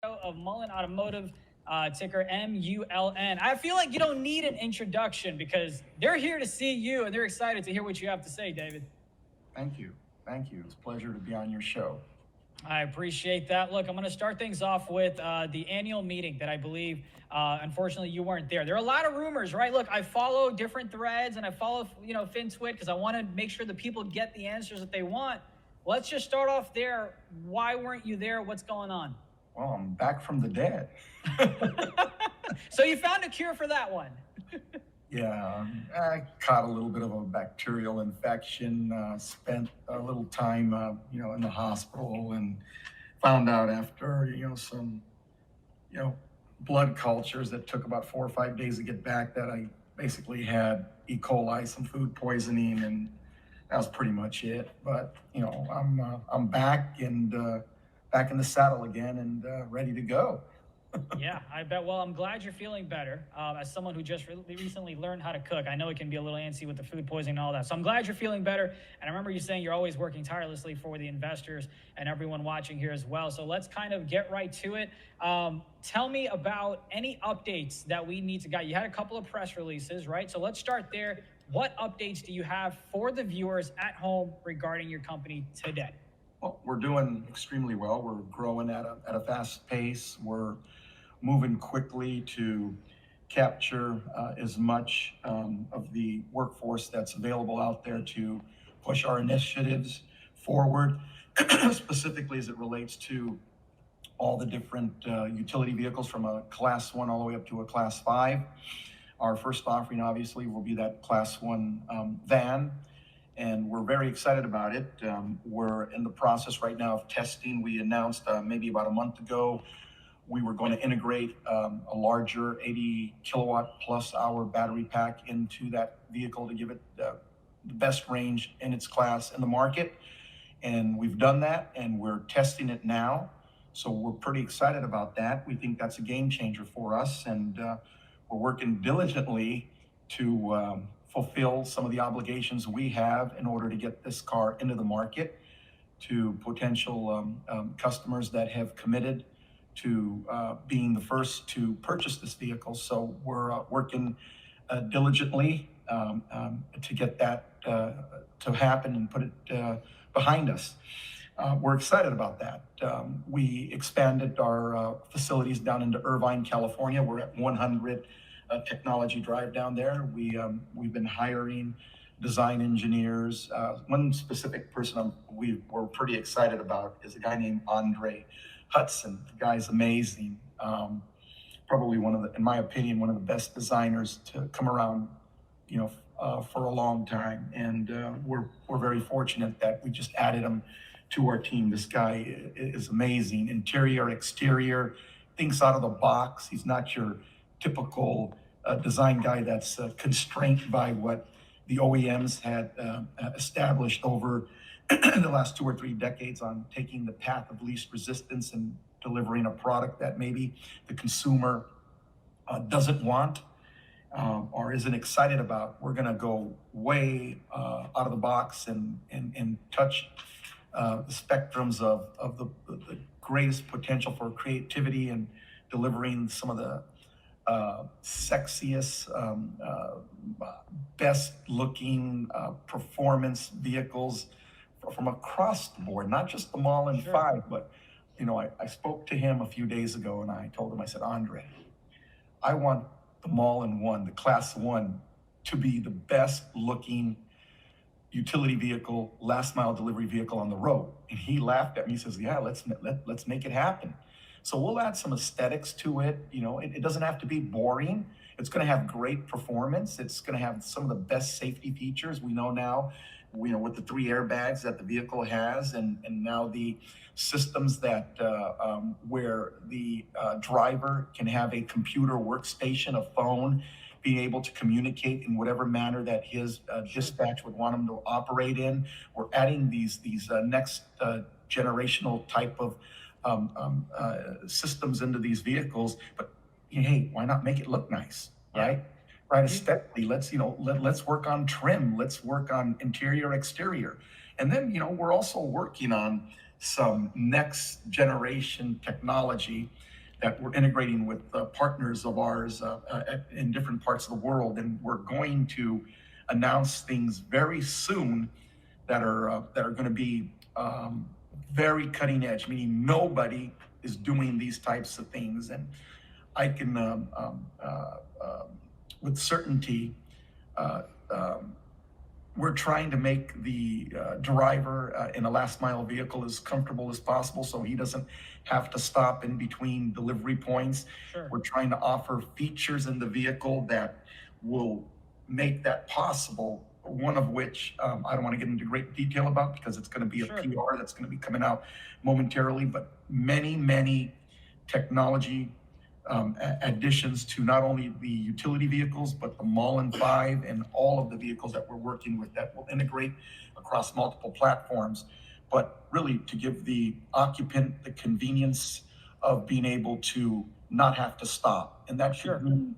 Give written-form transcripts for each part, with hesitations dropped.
of Mullen Automotive, ticker MULN. I feel like you don't need an introduction because they're here to see you and they're excited to hear what you have to say, David. Thank you. Thank you. It's a pleasure to be on your show. I appreciate that. Look, I'm going to start things off with the annual meeting that I believe, unfortunately, you weren't there. There are a lot of rumors, right? Look, I follow different threads and I follow, FinTwit because I want to make sure that people get the answers that they want. Let's just start off there. Why weren't you there? What's going on? Well, I'm back from the dead. So you found a cure for that one. Yeah, I caught a little bit of a bacterial infection, spent a little time, in the hospital, and found out after, some, blood cultures that took about 4 or 5 days to get back that I basically had 𝗖𝗢𝗡𝗘𝗖𝗧, some food poisoning, and that was pretty much it. But, I'm back and back in the saddle again and ready to go. Yeah, I bet. Well, I'm glad you're feeling better. As someone who just recently learned how to cook, I know it can be a little antsy with the food poisoning and all that. So I'm glad you're feeling better. And I remember you saying you're always working tirelessly for the investors and everyone watching here as well. So let's kind of get right to it. Tell me about any updates that we need to get. You had a couple of press releases, right? So let's start there. What updates do you have for the viewers at home regarding your company today? Well, we're doing extremely well. We're growing at a fast pace. We're moving quickly to capture as much of the workforce that's available out there to push our initiatives forward, specifically as it relates to all the different utility vehicles from a Class 1 all the way up to a Class 5. Our first offering, obviously, will be that Class 1 van, and we're very excited about it. We're in the process right now of testing. We announced maybe about a month ago we were going to integrate a larger 80 kilowatt plus hour battery pack into that vehicle to give it the best range in its class in the market. And we've done that, and we're testing it now. So we're pretty excited about that. We think that's a game changer for us, and we're working diligently to fulfill some of the obligations we have in order to get this car into the market to potential customers that have committed to being the first to purchase this vehicle. So we're working diligently to get that to happen and put it behind us. We're excited about that. We expanded our facilities down into Irvine, California. We're at 100 Technology Drive down there. We've been hiring design engineers. One specific person we're pretty excited about is a guy named 𝗪𝗓𝗪𝗧𝗛. The guy's amazing. Probably in my opinion, one of the best designers to come around, for a long time. And we're very fortunate that we just added him to our team. This guy is amazing. Interior, exterior, thinks out of the box. He's not your typical design guy that's constrained by what the OEMs had established over the last 2 or 3 decades on taking the path of least resistance and delivering a product that maybe the consumer doesn't want or isn't excited about. We're going to go way out of the box and touch the spectrums of the greatest potential for creativity and delivering some of the sexiest, best looking performance vehicles from across the board, not just the MULN 5, but I spoke to him a few days ago and I told him, I said, Andre, I want the MULN 1, the Class 1, to be the best looking utility vehicle, last mile delivery vehicle on the road. And he laughed at me. He says, yeah, let's make it happen. So we'll add some aesthetics to it. It doesn't have to be boring. It's going to have great performance. It's going to have some of the best safety features we know now, with the 3 airbags that the vehicle has, and now the systems that where the driver can have a computer workstation, a phone, being able to communicate in whatever manner that his dispatch would want him to operate in. We're adding these next generational type of systems into these vehicles, but hey, why not make it look nice, right? Right, aesthetically, let's work on trim, let's work on interior, exterior. And then, we're also working on some next generation technology that we're integrating with partners of ours in different parts of the world. And we're going to announce things very soon that are going to be very cutting edge, meaning nobody is doing these types of things. And I can, with certainty, we're trying to make the driver in a last mile vehicle as comfortable as possible so he doesn't have to stop in between delivery points. Sure. We're trying to offer features in the vehicle that will make that possible, one of which I don't want to get into great detail about because it's going to be a Sure. PR that's going to be coming out momentarily, but many technology additions to not only the utility vehicles, but the MULN 5 and all of the vehicles that we're working with that will integrate across multiple platforms, but really to give the occupant the convenience of being able to not have to stop. And that should Sure. mean,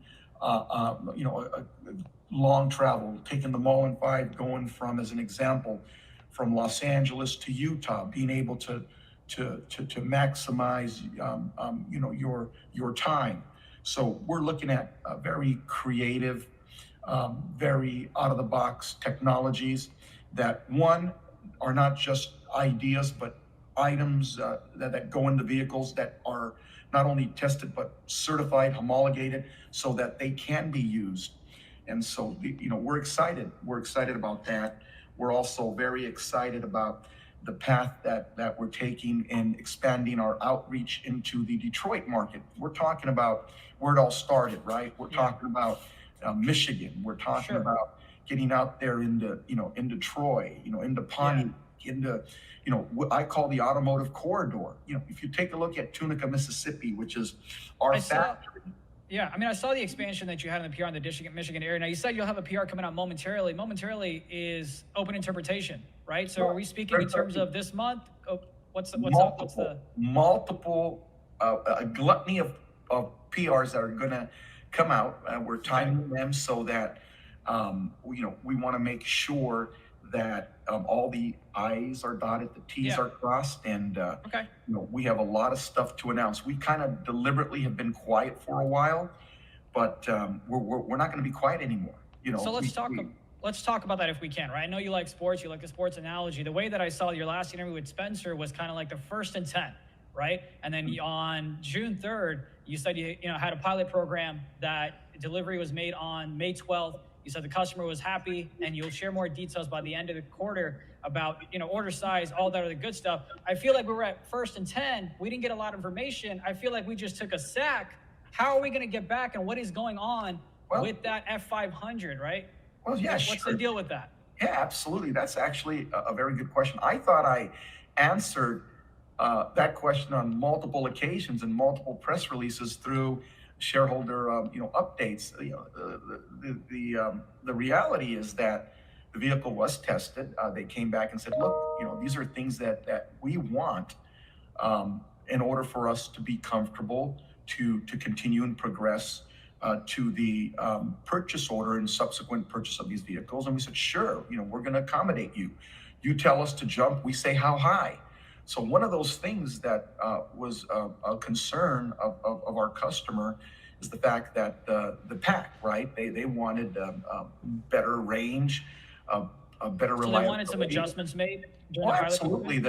long travel, taking the MULN 5 going from, as an example, from Los Angeles to Utah, being able to maximize your time. So we're looking at very creative, very out of the box technologies that, one, are not just ideas but items that go into vehicles that are not only tested but certified, homologated, so that they can be used. And so we're excited about that. We're also very excited about the path that we're taking in expanding our outreach into the Detroit market. We're talking about where it all started, right? We're talking about Michigan. We're talking Sure. about getting out there into Troy, into Pontiac, into what I call the automotive corridor. If you take a look at Tunica, Mississippi, which is our factory. Yeah, I mean, I saw the expansion that you had in the PR in the Michigan area. Now, you said you'll have a PR coming out momentarily. Momentarily is open interpretation, right? So are we speaking in terms of this month? Oh, what's the multiple a gluttony of PRs that are going to come out. We're timing them so that we want to make sure that all the I's are dotted, the T's are crossed, and we have a lot of stuff to announce. We kind of deliberately have been quiet for a while, but we're not going to be quiet anymore. So let's talk about that if we can, right? I know you like sports, you like the sports analogy. The way that I saw your last interview with Spencer was kind of like the 1st and 10, right? And then on June 3rd, you said you had a pilot program that delivery was made on May 12th. You said the customer was happy, and you'll share more details by the end of the quarter about, order size, all that other good stuff. I feel like we were at 1st and 10. We didn't get a lot of information. I feel like we just took a sack. How are we going to get back, and what is going on with that F500, right? Well, yeah, What's the deal with that? Yeah, absolutely. That's actually a very good question. I thought I answered that question on multiple occasions and multiple press releases through shareholder updates. The reality is that the vehicle was tested. They came back and said, look, these are things that we want in order for us to be comfortable to continue and progress to the purchase order and subsequent purchase of these vehicles. And we said, sure, we're going to accommodate you. You tell us to jump, we say how high. So one of those things that was a concern of our customer is the fact that the pack, right? They wanted better range, a better reliability. So they wanted some adjustments made during the pilot absolutely.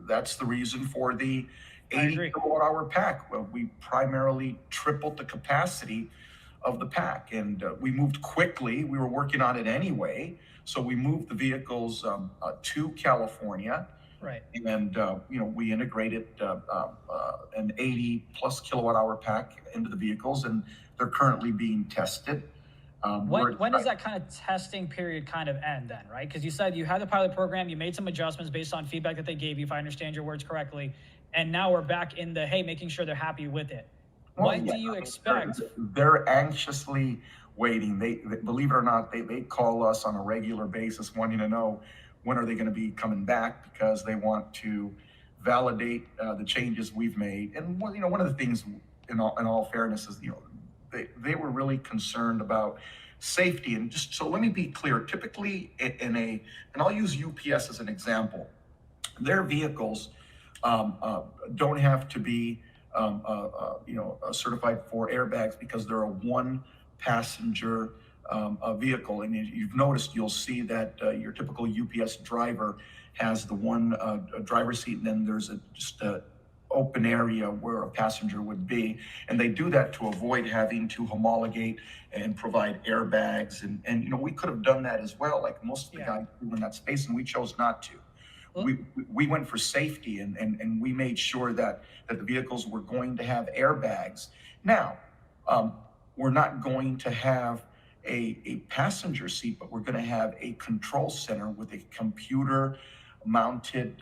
That's the reason for the 80 kilowatt hour pack. Well, we primarily tripled the capacity of the pack, and we moved quickly. We were working on it anyway, so we moved the vehicles to California. Right. And, we integrated an 80 plus kilowatt hour pack into the vehicles, and they're currently being tested. When does that kind of testing period kind of end then, right? Because you said you had the pilot program, you made some adjustments based on feedback that they gave you, if I understand your words correctly, and now we're back in the, hey, making sure they're happy with it. When do you expect? They're anxiously waiting. They believe it or not, they call us on a regular basis wanting to know when are they going to be coming back, because they want to validate the changes we've made. And one of the things, in all fairness, is they were really concerned about safety. And just so let me be clear, typically and I'll use UPS as an example. their vehicles don't have to be certified for airbags because they're a one passenger vehicle. And you've noticed, you'll see that your typical UPS driver has the one driver's seat, and then there's just a open area where a passenger would be. And they do that to avoid having to homologate and provide airbags. And we could have done that as well, like most of the guys do in that space, and we chose not to. We went for safety, and we made sure that the vehicles were going to have airbags. Now, we're not going to have a passenger seat, but we're going to have a control center with a computer mounted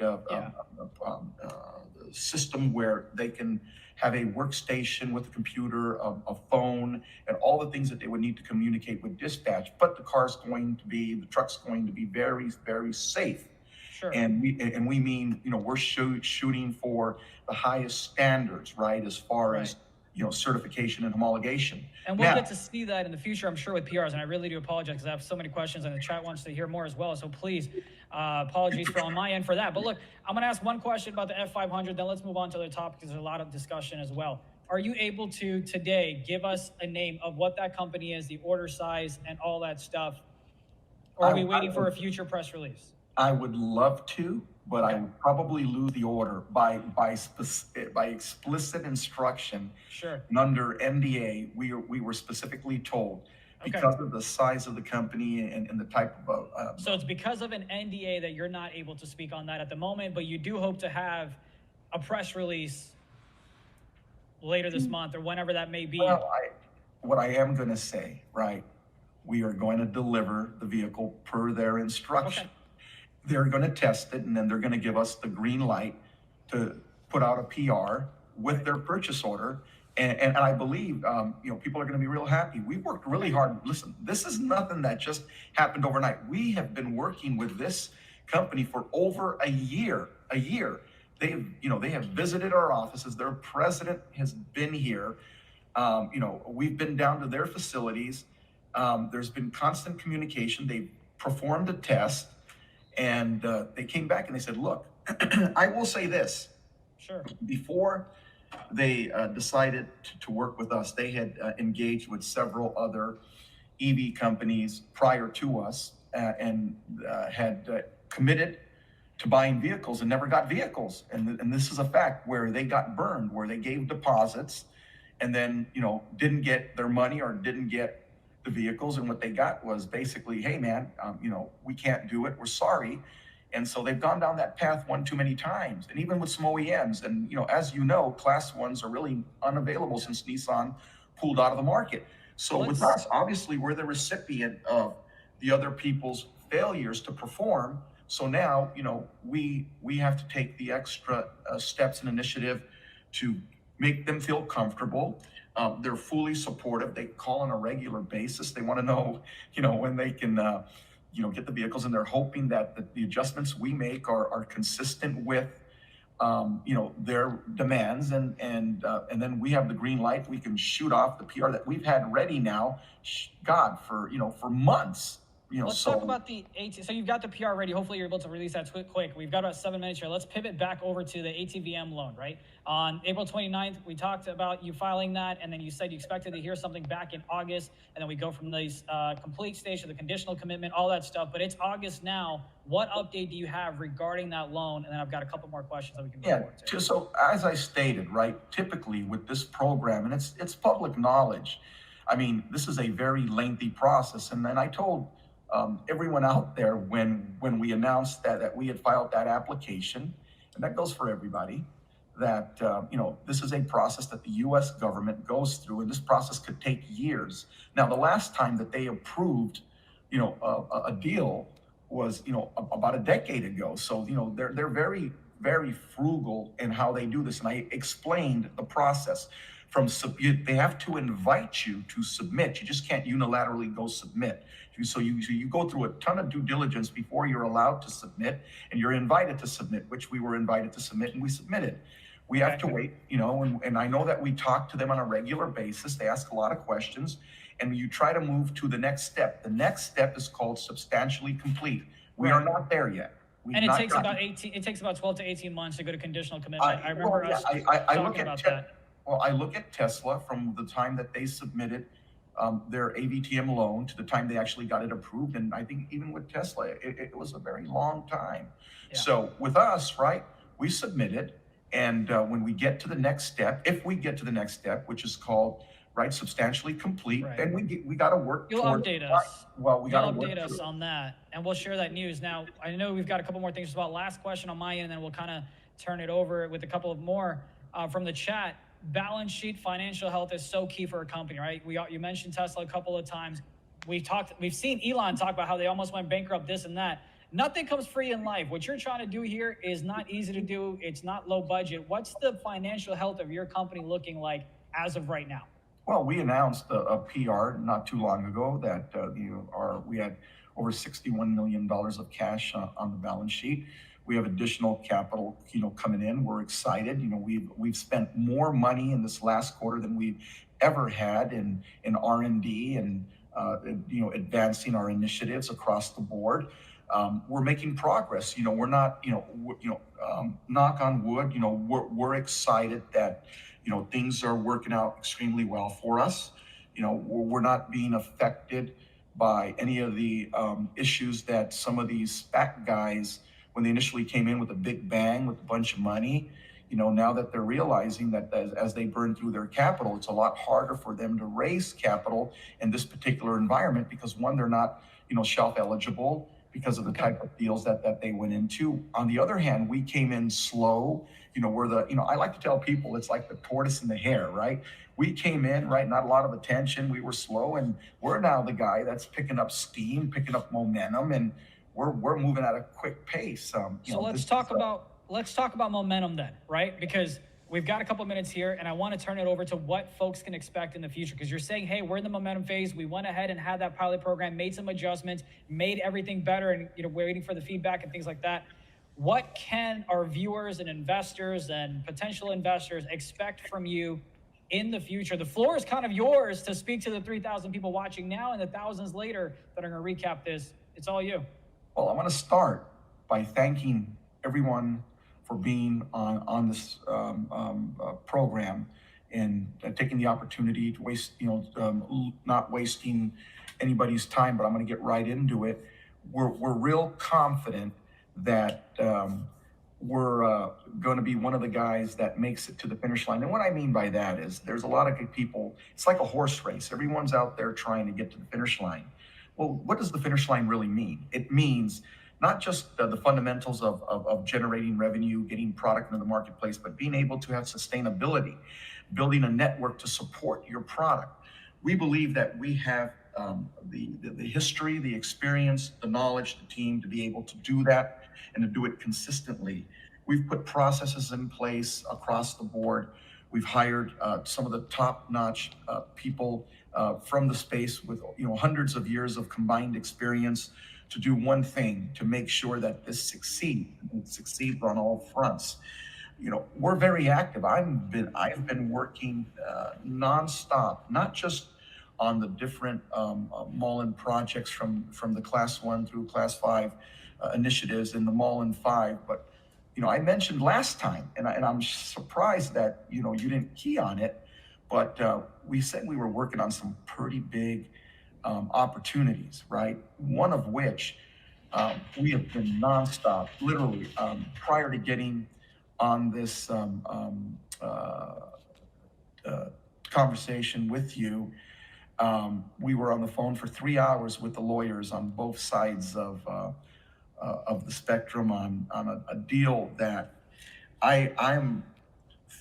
system where they can have a workstation with a computer, a phone, and all the things that they would need to communicate with dispatch. But the truck's going to be very, very safe. Sure. And we mean, we're shooting for the highest standards, right, as far as certification and homologation. And we'll get to see that in the future, I'm sure, with PRs. And I really do apologize because I have so many questions, and the chat wants to hear more as well. So please, apologies on my end for that. But look, I'm going to ask one question about the F500, then let's move on to other topics because there's a lot of discussion as well. Are you able to today give us a name of what that company is, the order size, and all that stuff? Or are we waiting for a future press release? I would love to, but I would probably lose the order by explicit instruction. Sure. And under NDA, we were specifically told, because of the size of the company and the type of. So it's because of an NDA that you're not able to speak on that at the moment, but you do hope to have a press release later this month or whenever that may be. Well, what I am going to say, right? We are going to deliver the vehicle per their instruction. Okay. They're going to test it, and then they're going to give us the green light to put out a PR with their purchase order. And I believe, people are going to be real happy. We worked really hard. Listen, this is nothing that just happened overnight. We have been working with this company for over a year. They have visited our offices. Their president has been here. We've been down to their facilities. There's been constant communication. They've performed a test. And they came back and they said, look, I will say this. Sure. Before they decided to work with us, they had engaged with several other EV companies prior to us and had committed to buying vehicles and never got vehicles. And this is a fact where they got burned, where they gave deposits and then, didn't get their money or didn't get the vehicles, and what they got was basically, hey man, we can't do it, we're sorry. And so they've gone down that path one too many times, and even with some OEMs. And as class ones are really unavailable since Nissan pulled out of the market. So with us, obviously we're the recipient of the other people's failures to perform. So now we have to take the extra steps and initiative to make them feel comfortable. They're fully supportive. They call on a regular basis. They want to know, when they can, get the vehicles, and they're hoping that the adjustments we make are consistent with, their demands. And then we have the green light. We can shoot off the PR that we've had ready now, for months. Let's talk about the So you've got the PR ready. Hopefully you're able to release that quick. We've got about 7 minutes here. Let's pivot back over to the ATVM loan, right? On April 29th, we talked about you filing that, and then you said you expected to hear something back in August, and then we go from the complete stage to the conditional commitment, all that stuff. But it's August now. What update do you have regarding that loan? And then I've got a couple more questions that we can go forward to. So as I stated, right, typically with this program, and it's public knowledge, I mean, this is a very lengthy process. And then I told everyone out there when we announced that we had filed that application, and that goes for everybody, that this is a process that the U.S. government goes through, and this process could take years. Now, the last time that they approved a deal was about a decade ago. So they're very, very frugal in how they do this, and I explained the process. They have to invite you to submit. You just can't unilaterally go submit. So you go through a ton of due diligence before you're allowed to submit, and you're invited to submit, which we were invited to submit, and we submitted. We have to wait, and I know that we talk to them on a regular basis. They ask a lot of questions, and you try to move to the next step. The next step is called substantially complete. We are not there yet. And it not takes gotten- about 18. It takes about 12 to 18 months to go to conditional commitment. I remember well, yeah, us I look talking at about Te- that. Well, I look at Tesla from the time that they submitted their ATVM loan to the time they actually got it approved. And I think even with Tesla, it was a very long time. Yeah. So with us, right, we submitted. And when we get to the next step, if we get to the next step, which is called, right, substantially complete, Right. then we got to work You'll towards. update us. Well, we got to You'll work update us through. on that, and we'll share that news. Now, I know we've got a couple more things as well. Last question on my end, and then we'll kind of turn it over with a couple of more from the chat. Balance sheet, financial health is so key for a company, right? You mentioned Tesla a couple of times. We've seen Elon talk about how they almost went bankrupt, this and that. Nothing comes free in life. What you're trying to do here is not easy to do. It's not low budget. What's the financial health of your company looking like as of right now? Well, we announced a PR not too long ago that we had over $61 million of cash on the balance sheet. We have additional capital, coming in. We're excited. We've spent more money in this last quarter than we've ever had in R&D and advancing our initiatives across the board. We're making progress. We're not, knock on wood. We're excited that things are working out extremely well for us. We're not being affected by any of the issues that some of these SPAC guys, when they initially came in with a big bang with a bunch of money, now that they're realizing that as they burn through their capital, it's a lot harder for them to raise capital in this particular environment because one, they're not, shelf eligible because of the type of deals that they went into. On the other hand, we came in slow. I like to tell people it's like the tortoise and the hare, right? We came in, right, not a lot of attention. We were slow, and we're now the guy that's picking up steam, picking up momentum, and we're moving at a quick pace. So let's talk about momentum then, right? Because we've got a couple minutes here, and I want to turn it over to what folks can expect in the future. Because you're saying, hey, we're in the momentum phase. We went ahead and had that pilot program, made some adjustments, made everything better, and we're waiting for the feedback and things like that. What can our viewers and investors and potential investors expect from you in the future? The floor is kind of yours to speak to the 3,000 people watching now and the thousands later that are going to recap this. It's all you. Well, I want to start by thanking everyone for being on this program and taking the opportunity to waste, not wasting anybody's time, but I'm going to get right into it. We're real confident that we're going to be one of the guys that makes it to the finish line. And what I mean by that is there's a lot of good people. It's like a horse race. Everyone's out there trying to get to the finish line. Well, what does the finish line really mean? It means not just the fundamentals of generating revenue, getting product into the marketplace, but being able to have sustainability, building a network to support your product. We believe that we have the history, the experience, the knowledge, the team to be able to do that and to do it consistently. We've put processes in place across the board. We've hired some of the top-notch people from the space with hundreds of years of combined experience to do one thing, to make sure that this succeeds on all fronts. We're very active. I've been working nonstop, not just on the different MULN projects from the Class 1 through Class 5 initiatives in the MULN 5, but I mentioned last time, and I'm surprised that you didn't key on it, but we said we were working on some pretty big opportunities, right? One of which we have been nonstop, literally, prior to getting on this conversation with you. We were on the phone for 3 hours with the lawyers on both sides of the spectrum on a deal that I'm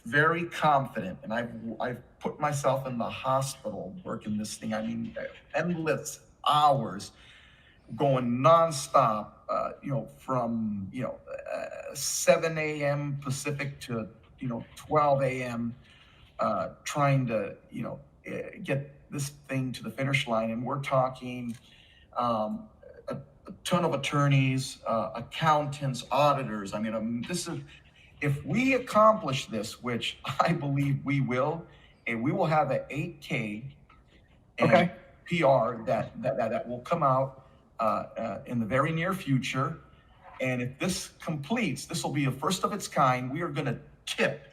very confident, and I've put myself in the hospital working this thing. I mean, endless hours, going nonstop. From 7 a.m. Pacific to 12 a.m. Trying to get this thing to the finish line, and we're talking a ton of attorneys, accountants, auditors. I mean, this is. If we accomplish this, which I believe we will, and we will have an 8K and PR that will come out in the very near future. And if this completes, this will be a first of its kind. We are going to tip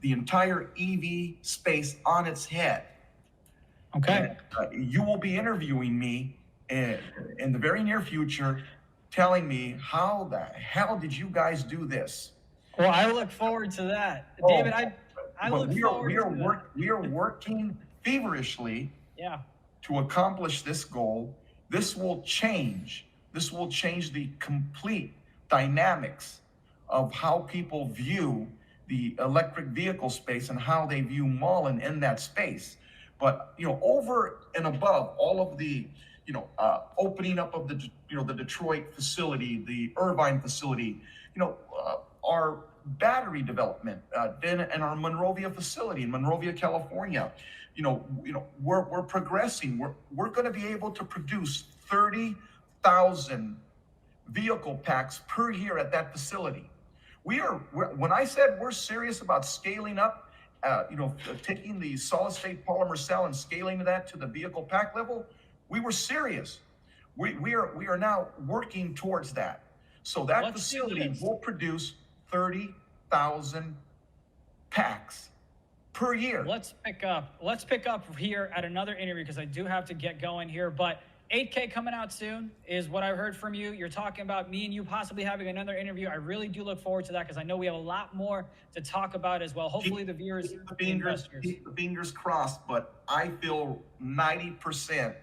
the entire EV space on its head. Okay. And, you will be interviewing me in the very near future, telling me how the hell did you guys do this? Well, I look forward to that, David. I look forward to that. We are working feverishly to accomplish this goal. This will change the complete dynamics of how people view the electric vehicle space and how they view Mullen in that space. But, over and above all of the, opening up of the, the Detroit facility, the Irvine facility, our battery development, then in our Monrovia facility in Monrovia, California, we're progressing. We're going to be able to produce 30,000 vehicle packs per year at that facility. When I said we're serious about scaling up, taking the solid state polymer cell and scaling that to the vehicle pack level, we were serious. We are now working towards that. So that facility will produce 30,000 packs per year. Let's pick up here at another interview because I do have to get going here. But 8K coming out soon is what I've heard from you. You're talking about me and you possibly having another interview. I really do look forward to that because I know we have a lot more to talk about as well. Hopefully the viewers, keep the fingers crossed, but I feel 90%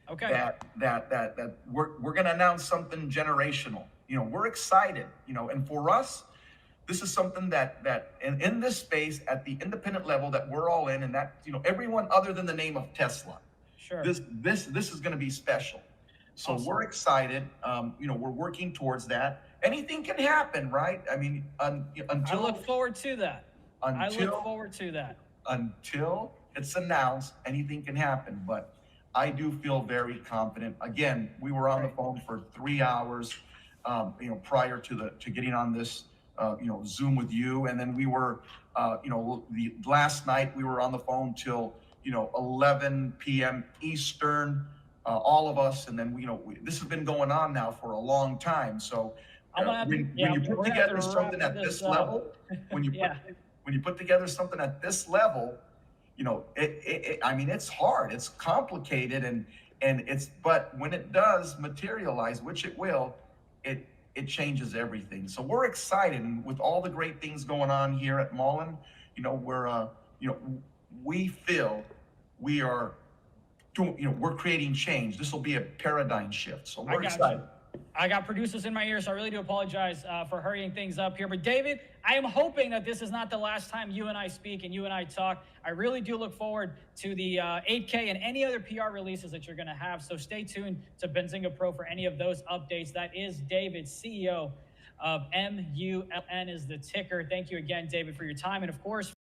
that we're going to announce something generational. We're excited, and for us, this is something that in this space at the independent level that we're all in, and that, everyone other than the name of Tesla. Sure. This is going to be special. So awesome. We're excited. We're working towards that. Anything can happen, right? I mean, until I look forward to that. Until it's announced, anything can happen. But I do feel very confident. Again, we were on the phone for 3 hours, prior to getting on this, Zoom with you, and then we were, the last night we were on the phone till 11 p.m. Eastern, all of us. And then, this has been going on now for a long time. So when you put together something at this level, when you put together something at this level, I mean, it's hard, it's complicated, but when it does materialize, which it will, it changes everything. So we're excited, and with all the great things going on here at Mullen, we feel we are doing, we're creating change. This will be a paradigm shift. So we're excited. I got producers in my ear, so I really do apologize for hurrying things up here. But David, I am hoping that this is not the last time you and I speak and you and I talk. I really do look forward to the 8K and any other PR releases that you're going to have. So stay tuned to Benzinga Pro for any of those updates. That is David, CEO of MULN is the ticker. Thank you again, David, for your time. And of course,